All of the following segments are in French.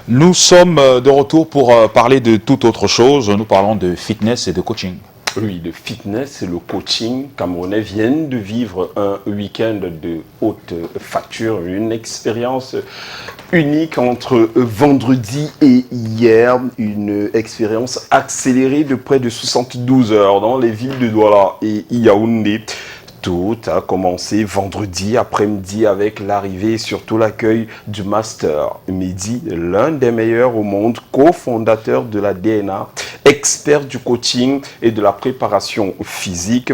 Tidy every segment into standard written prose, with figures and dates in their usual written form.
Nous sommes de retour pour parler de toute autre chose. Nous parlons de fitness et de coaching. Oui, le fitness et le coaching camerounais viennent de vivre un week-end de haute facture, une expérience unique entre vendredi et hier, une expérience accélérée de près de 72 heures dans les villes de Douala et Yaoundé. Tout a commencé vendredi après-midi avec l'arrivée et surtout l'accueil du Master Mehdi, l'un des meilleurs au monde, cofondateur de la DNA, expert du coaching et de la préparation physique,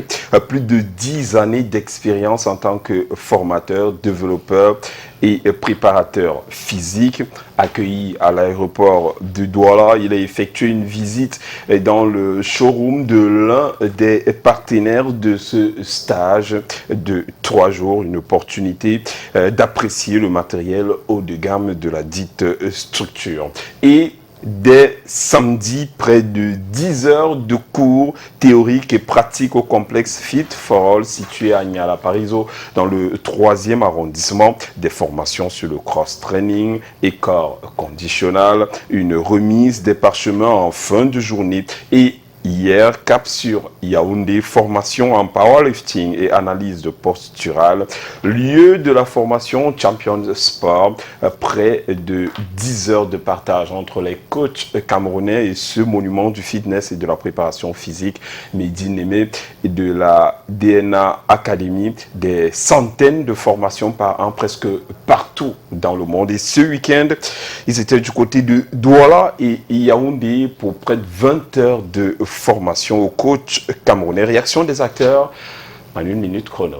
plus de 10 années d'expérience en tant que formateur, développeur et préparateur physique. Accueilli à l'aéroport de Douala, il a effectué une visite dans le showroom de l'un des partenaires de ce stage de 3 jours, une opportunité d'apprécier le matériel haut de gamme de la dite structure. Et dès samedi, près de 10 heures de cours théoriques et pratiques au complexe Fit for All situé à Niala Pariso dans le 3e arrondissement, des formations sur le cross-training et corps conditionnel, une remise des parchemins en fin de journée et hier, cap sur Yaoundé, formation en powerlifting et analyse de posturale, lieu de la formation Champions Sport, près de 10 heures de partage entre les coachs camerounais et ce monument du fitness et de la préparation physique, Mehdi Némé, et de la DNA Academy, des centaines de formations par an, presque partout dans le monde. Et ce week-end, ils étaient du côté de Douala et Yaoundé pour près de 20 heures de formation au coach camerounais. Réaction des acteurs en 1 minute chrono.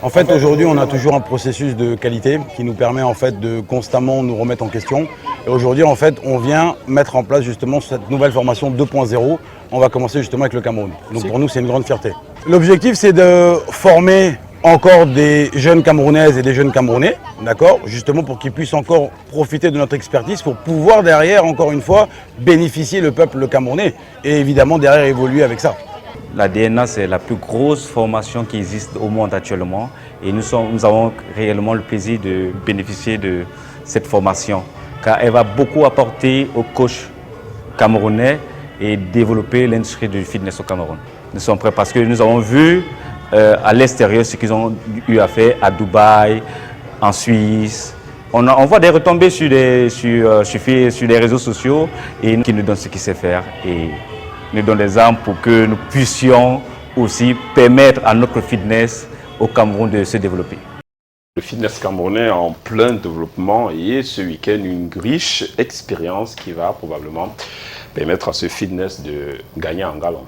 En fait, aujourd'hui, on a toujours un processus de qualité qui nous permet en fait de constamment nous remettre en question. Et aujourd'hui, en fait, on vient mettre en place justement cette nouvelle formation 2.0. On va commencer justement avec le Cameroun. Donc pour nous, c'est une grande fierté. L'objectif, c'est de former encore des jeunes Camerounaises et des jeunes Camerounais, d'accord, justement pour qu'ils puissent encore profiter de notre expertise pour pouvoir derrière, encore une fois, bénéficier le peuple camerounais et évidemment derrière évoluer avec ça. La DNA, c'est la plus grosse formation qui existe au monde actuellement et nous avons réellement le plaisir de bénéficier de cette formation car elle va beaucoup apporter aux coachs camerounais et développer l'industrie du fitness au Cameroun. Nous sommes prêts parce que nous avons vu à l'extérieur ce qu'ils ont eu à faire à Dubaï, en Suisse. On voit des retombées sur les réseaux sociaux et qui nous donnent ce qu'ils savent faire et nous donnent des armes pour que nous puissions aussi permettre à notre fitness au Cameroun de se développer. Le fitness camerounais est en plein développement et ce week-end, une riche expérience qui va probablement permettre à ce fitness de gagner en galon.